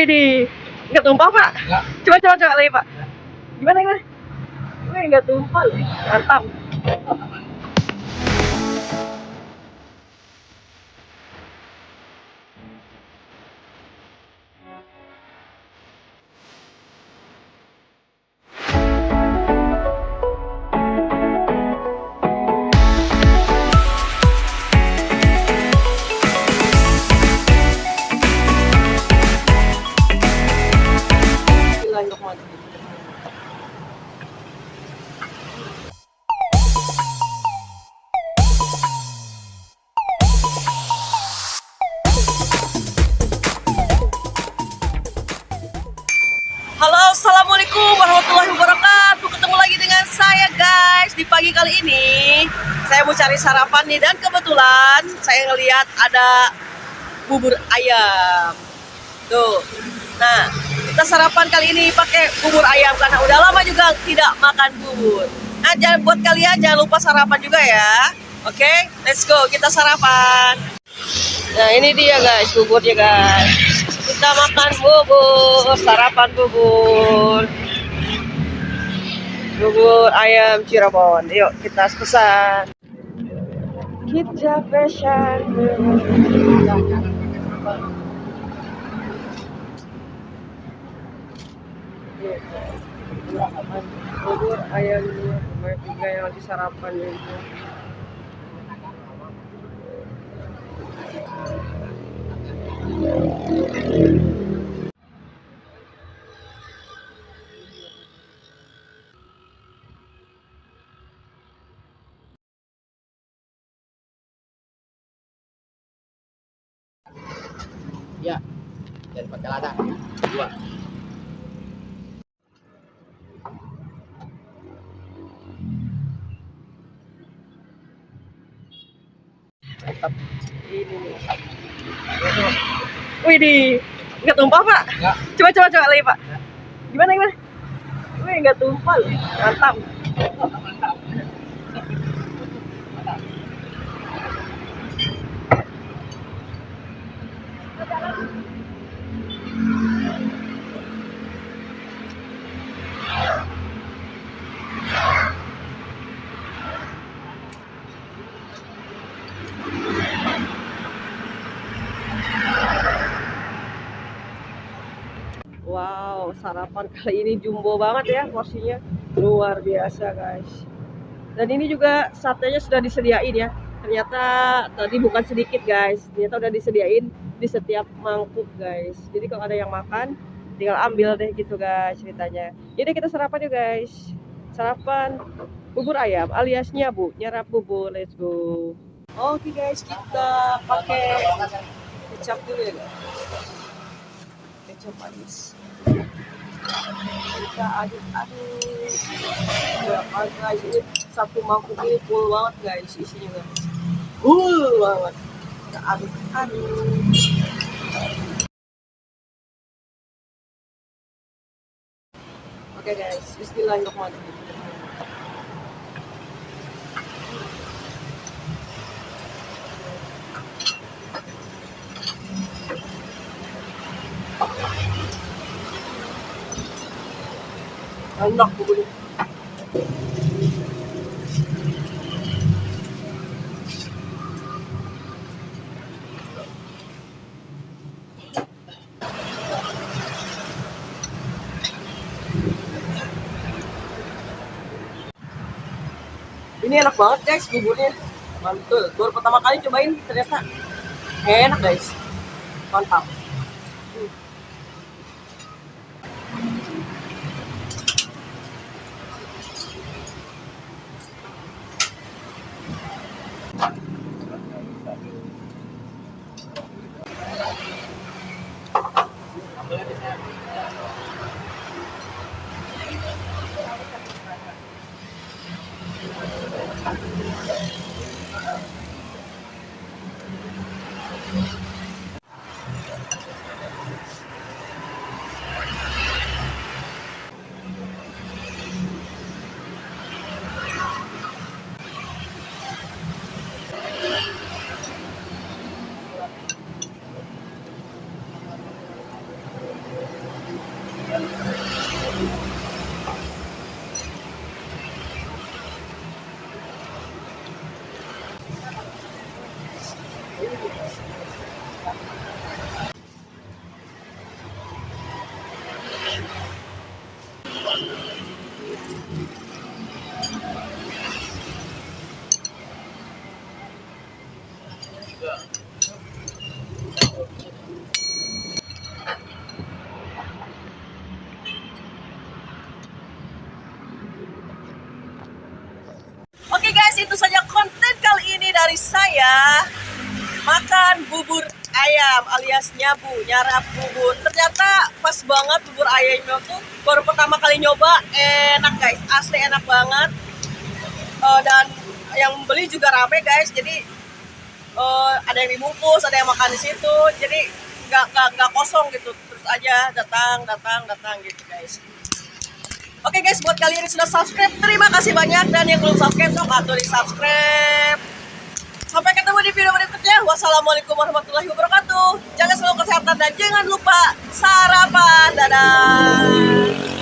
Wih di, nggak tumpah Pak? Nggak. Coba lagi Pak. Gimana gimana? Wih nggak tumpah loh, mantap. Halo, assalamualaikum warahmatullahi wabarakatuh. Ketemu lagi dengan saya guys. Di pagi kali ini saya mau cari sarapan nih, dan kebetulan saya ngelihat ada bubur ayam. Tuh. Nah, kita sarapan kali ini pakai bubur ayam karena udah lama juga tidak makan bubur. Nah, buat kalian jangan lupa sarapan juga ya. Oke, let's go, kita sarapan. Nah, ini dia guys, buburnya guys. Kita makan bubur, sarapan bubur ayam Cirebon. Yuk kita pesan. Kita pesan bubur ayam juga yang di sarapan itu. Ya, dan pakai lada. Dua. Mantap. Ini nih. Wih di, nggak tumpah Pak? Nggak. Coba lagi Pak. Gimana? Wih nggak tumpah loh, mantap. Wow, sarapan kali ini jumbo banget ya porsinya. Luar biasa guys. Dan ini juga satenya sudah disediain ya. Ternyata tadi bukan sedikit guys. Ternyata udah disediain di setiap mangkuk guys. Jadi kalau ada yang makan, tinggal ambil deh gitu guys ceritanya. Jadi kita sarapan yuk guys. Sarapan bubur ayam alias nyabu, nyerap bubur. Let's go. Oke guys, kita pakai kecap dulu ya guys. Kecap manis. Kita aduk-aduk. Berapa guys, ini satu mangkuk ini full banget guys isinya guys. Full banget. Kita aduk-aduk. Oke guys, bismillahirrahmanirrahim. Enak buburnya. Ini enak banget guys buburnya. Mantul. Baru pertama kali cobain ternyata enak guys. Mantap. Oke guys, itu saja konten kali ini dari saya. Makan bubur ayam alias nyabu, nyarap bubur. Ternyata pas banget bubur ayamnya tuh baru pertama kali nyoba, enak guys, asli enak banget. Dan yang beli juga rame guys, jadi ada yang dibungkus, ada yang makan di situ, jadi nggak kosong gitu, terus aja datang gitu guys. Oke guys, buat kalian yang sudah subscribe, terima kasih banyak, dan yang belum subscribe, sok atuh di subscribe. Sampai ketemu di video berikutnya. Wassalamualaikum warahmatullahi wabarakatuh. Jaga selalu kesehatan dan jangan lupa sarapan. Dadah.